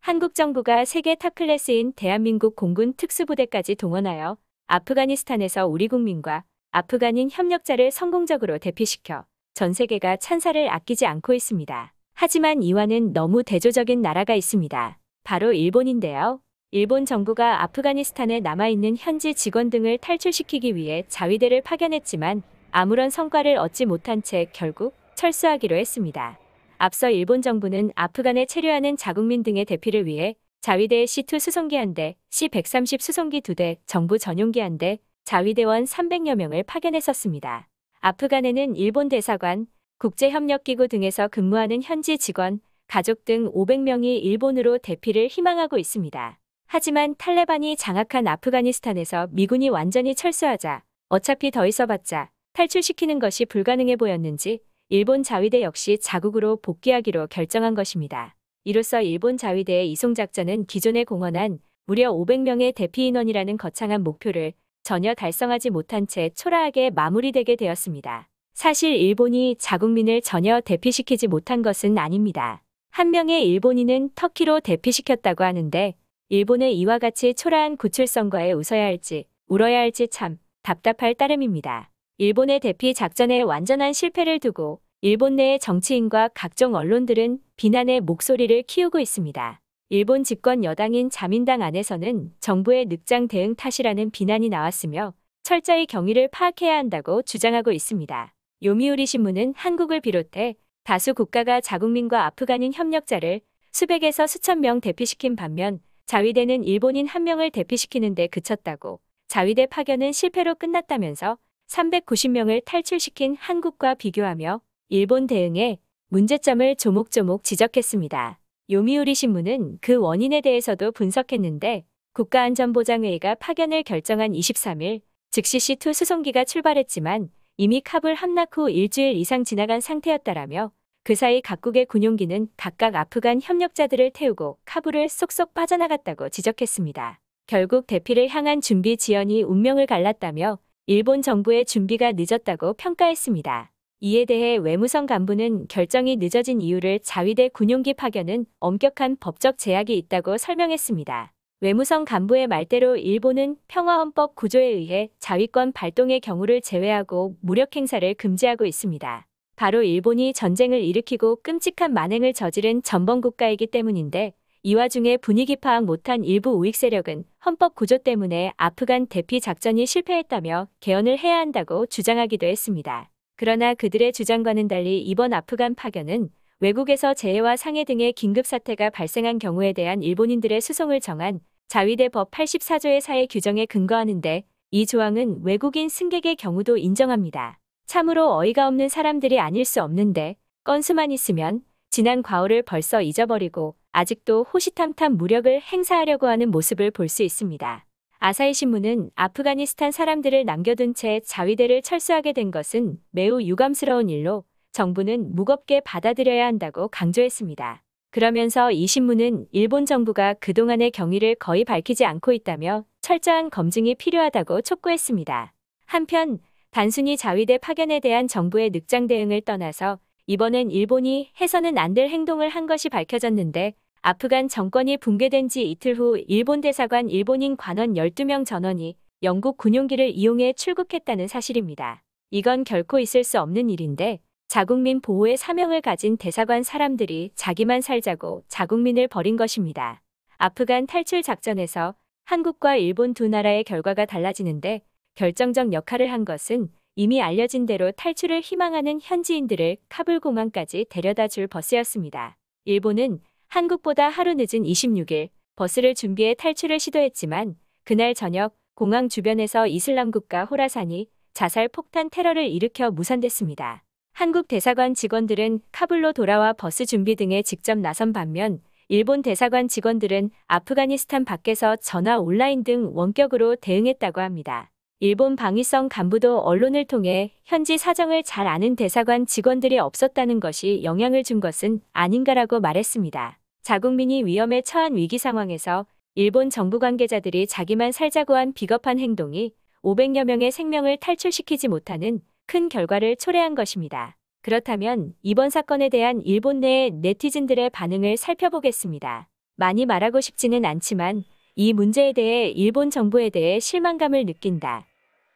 한국 정부가 세계 탑클래스인 대한민국 공군 특수부대까지 동원하여 아프가니스탄에서 우리 국민과 아프간인 협력자를 성공적으로 대피시켜 전 세계가 찬사를 아끼지 않고 있습니다. 하지만 이와는 너무 대조적인 나라가 있습니다. 바로 일본인데요. 일본 정부가 아프가니스탄에 남아있는 현지 직원 등을 탈출시키기 위해 자위대를 파견했지만 아무런 성과를 얻지 못한 채 결국 철수하기로 했습니다. 앞서 일본 정부는 아프간에 체류하는 자국민 등의 대피를 위해 자위대 C2 수송기 1대, C-130 수송기 2대, 정부 전용기 1대, 자위대원 300여 명을 파견했었습니다. 아프간에는 일본 대사관, 국제협력기구 등에서 근무하는 현지 직원, 가족 등 500명이 일본으로 대피를 희망하고 있습니다. 하지만 탈레반이 장악한 아프가니스탄에서 미군이 완전히 철수하자 어차피 더 있어봤자 탈출시키는 것이 불가능해 보였는지 일본 자위대 역시 자국으로 복귀하기로 결정한 것입니다. 이로써 일본 자위대의 이송작전은 기존에 공언한 무려 500명의 대피 인원이라는 거창한 목표를 전혀 달성하지 못한 채 초라하게 마무리되게 되었습니다. 사실 일본이 자국민을 전혀 대피시키지 못한 것은 아닙니다. 한 명의 일본인은 터키로 대피시켰다고 하는데 일본의 이와 같이 초라한 구출성과에 웃어야 할지 울어야 할지 참 답답할 따름입니다. 일본의 대피 작전의 완전한 실패를 두고 일본 내의 정치인과 각종 언론들은 비난의 목소리를 키우고 있습니다. 일본 집권 여당인 자민당 안에서는 정부의 늑장 대응 탓이라는 비난이 나왔으며 철저히 경위를 파악해야 한다고 주장하고 있습니다. 요미우리 신문은 한국을 비롯해 다수 국가가 자국민과 아프간인 협력자를 수백에서 수천 명 대피시킨 반면 자위대는 일본인 한 명을 대피시키는 데 그쳤다고 자위대 파견은 실패로 끝났다면서 390명을 탈출시킨 한국과 비교하며 일본 대응에 문제점을 조목조목 지적했습니다. 요미우리 신문은 그 원인에 대해서도 분석했는데 국가안전보장회의가 파견을 결정한 23일 즉시 C2 수송기가 출발했지만 이미 카불 함락 후 일주일 이상 지나간 상태였다라며 그 사이 각국의 군용기는 각각 아프간 협력자들을 태우고 카불을 쏙쏙 빠져나갔다고 지적했습니다. 결국 대피를 향한 준비 지연이 운명을 갈랐다며 일본 정부의 준비가 늦었다고 평가했습니다. 이에 대해 외무성 간부는 결정이 늦어진 이유를 자위대 군용기 파견은 엄격한 법적 제약이 있다고 설명했습니다. 외무성 간부의 말대로 일본은 평화헌법 구조에 의해 자위권 발동의 경우를 제외하고 무력 행사를 금지하고 있습니다. 바로 일본이 전쟁을 일으키고 끔찍한 만행을 저지른 전범국가이기 때문인데 이 와중에 분위기 파악 못한 일부 우익 세력은 헌법 구조 때문에 아프간 대피 작전이 실패했다며 개헌을 해야 한다고 주장하기도 했습니다. 그러나 그들의 주장과는 달리 이번 아프간 파견은 외국에서 재해와 상해 등의 긴급 사태가 발생한 경우에 대한 일본인들의 수송을 정한 자위대 법 84조의 사회 규정에 근거하는데 이 조항은 외국인 승객의 경우도 인정합니다. 참으로 어이가 없는 사람들이 아닐 수 없는데 건수만 있으면 지난 과오를 벌써 잊어버리고 아직도 호시탐탐 무력을 행사하려고 하는 모습을 볼 수 있습니다. 아사히 신문은 아프가니스탄 사람들을 남겨둔 채 자위대를 철수하게 된 것은 매우 유감스러운 일로 정부는 무겁게 받아들여야 한다고 강조했습니다. 그러면서 이 신문은 일본 정부가 그동안의 경위를 거의 밝히지 않고 있다며 철저한 검증이 필요하다고 촉구했습니다. 한편 단순히 자위대 파견에 대한 정부의 늑장 대응을 떠나서 이번엔 일본이 해서는 안 될 행동을 한 것이 밝혀졌는데 아프간 정권이 붕괴된 지 이틀 후 일본 대사관 일본인 관원 12명 전원이 영국 군용기를 이용해 출국했다는 사실입니다. 이건 결코 있을 수 없는 일인데 자국민 보호의 사명을 가진 대사관 사람들이 자기만 살자고 자국민을 버린 것입니다. 아프간 탈출 작전에서 한국과 일본 두 나라의 결과가 달라지는데 결정적 역할을 한 것은 이미 알려진 대로 탈출을 희망하는 현지인들을 카불 공항까지 데려다 줄 버스였습니다. 일본은 한국보다 하루 늦은 26일 버스를 준비해 탈출을 시도했지만 그날 저녁 공항 주변에서 이슬람 국가 호라산이 자살 폭탄 테러를 일으켜 무산됐습니다. 한국 대사관 직원들은 카불로 돌아와 버스 준비 등에 직접 나선 반면 일본 대사관 직원들은 아프가니스탄 밖에서 전화 온라인 등 원격으로 대응했다고 합니다. 일본 방위성 간부도 언론을 통해 현지 사정을 잘 아는 대사관 직원들이 없었다는 것이 영향을 준 것은 아닌가라고 말했습니다. 자국민이 위험에 처한 위기 상황에서 일본 정부 관계자들이 자기만 살자고 한 비겁한 행동이 500여 명의 생명을 탈출시키지 못하는 큰 결과를 초래한 것입니다. 그렇다면 이번 사건에 대한 일본 내 네티즌들의 반응을 살펴보겠습니다. 많이 말하고 싶지는 않지만 이 문제에 대해 일본 정부에 대해 실망감을 느낀다.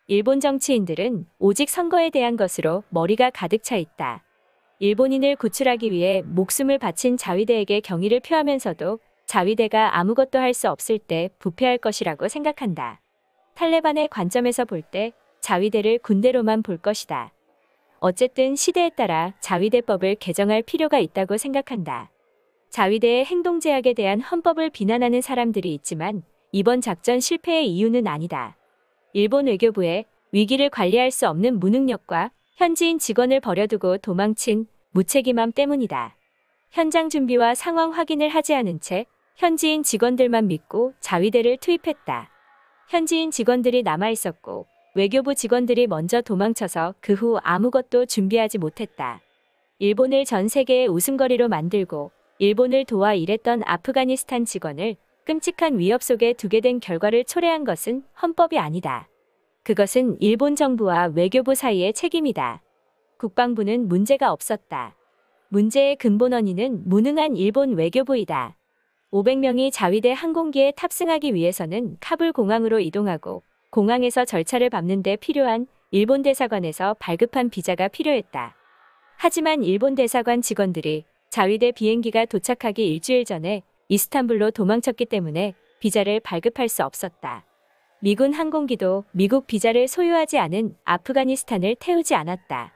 일본 정치인들은 오직 선거에 대한 것으로 머리가 가득 차 있다. 일본인을 구출하기 위해 목숨을 바친 자위대에게 경의를 표하면서도 자위대가 아무것도 할 수 없을 때 부패할 것이라고 생각한다. 탈레반의 관점에서 볼 때 자위대를 군대로만 볼 것이다. 어쨌든 시대에 따라 자위대법을 개정할 필요가 있다고 생각한다. 자위대의 행동 제약에 대한 헌법을 비난하는 사람들이 있지만 이번 작전 실패의 이유는 아니다. 일본 외교부의 위기를 관리할 수 없는 무능력과 현지인 직원을 버려두고 도망친 무책임함 때문이다. 현장 준비와 상황 확인을 하지 않은 채 현지인 직원들만 믿고 자위대를 투입했다. 현지인 직원들이 남아있었고 외교부 직원들이 먼저 도망쳐서 그 후 아무것도 준비하지 못했다. 일본을 전 세계의 웃음거리로 만들고 일본을 도와 일했던 아프가니스탄 직원을 끔찍한 위협 속에 두게 된 결과를 초래한 것은 헌법이 아니다. 그것은 일본 정부와 외교부 사이의 책임이다. 국방부는 문제가 없었다. 문제의 근본 원인은 무능한 일본 외교부이다. 500명이 자위대 항공기에 탑승하기 위해서는 카불 공항으로 이동하고 공항에서 절차를 밟는 데 필요한 일본 대사관에서 발급한 비자가 필요했다. 하지만 일본 대사관 직원들이 자위대 비행기가 도착하기 일주일 전에 이스탄불로 도망쳤기 때문에 비자를 발급할 수 없었다. 미군 항공기도 미국 비자를 소유하지 않은 아프가니스탄을 태우지 않았다.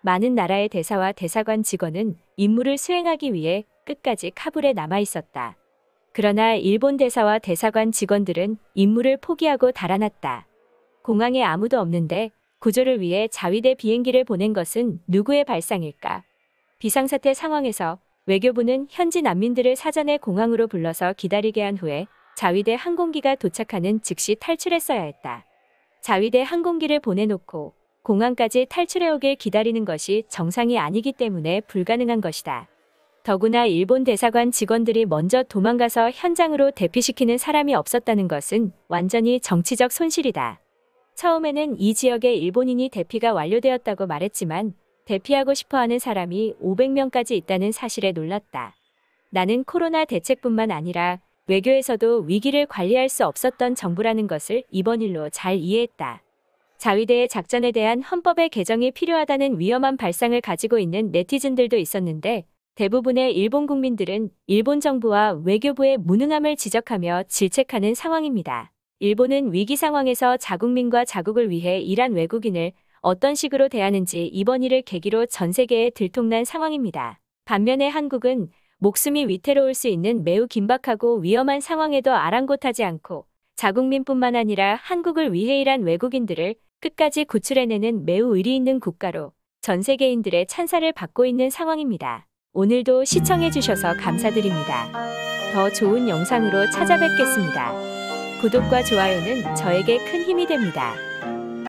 많은 나라의 대사와 대사관 직원은 임무를 수행하기 위해 끝까지 카불에 남아 있었다. 그러나 일본 대사와 대사관 직원들은 임무를 포기하고 달아났다. 공항에 아무도 없는데 구조를 위해 자위대 비행기를 보낸 것은 누구의 발상일까? 비상사태 상황에서 외교부는 현지 난민들을 사전에 공항으로 불러서 기다리게 한 후에 자위대 항공기가 도착하는 즉시 탈출했어야 했다. 자위대 항공기를 보내놓고 공항까지 탈출해오길 기다리는 것이 정상이 아니기 때문에 불가능한 것이다. 더구나 일본 대사관 직원들이 먼저 도망가서 현장으로 대피시키는 사람이 없었다는 것은 완전히 정치적 손실이다. 처음에는 이 지역에 일본인이 대피가 완료되었다고 말했지만 대피하고 싶어하는 사람이 500명까지 있다는 사실에 놀랐다. 나는 코로나 대책뿐만 아니라 외교에서도 위기를 관리할 수 없었던 정부라는 것을 이번 일로 잘 이해했다. 자위대의 작전에 대한 헌법의 개정이 필요하다는 위험한 발상을 가지고 있는 네티즌들도 있었는데 대부분의 일본 국민들은 일본 정부와 외교부의 무능함을 지적하며 질책하는 상황입니다. 일본은 위기 상황에서 자국민과 자국을 위해 일한 외국인을 어떤 식으로 대하는지 이번 일을 계기로 전 세계에 들통난 상황입니다. 반면에 한국은 목숨이 위태로울 수 있는 매우 긴박하고 위험한 상황에도 아랑곳하지 않고 자국민뿐만 아니라 한국을 위해 일한 외국인들을 끝까지 구출해내는 매우 의리 있는 국가로 전 세계인들의 찬사를 받고 있는 상황입니다. 오늘도 시청해주셔서 감사드립니다. 더 좋은 영상으로 찾아뵙겠습니다. 구독과 좋아요는 저에게 큰 힘이 됩니다.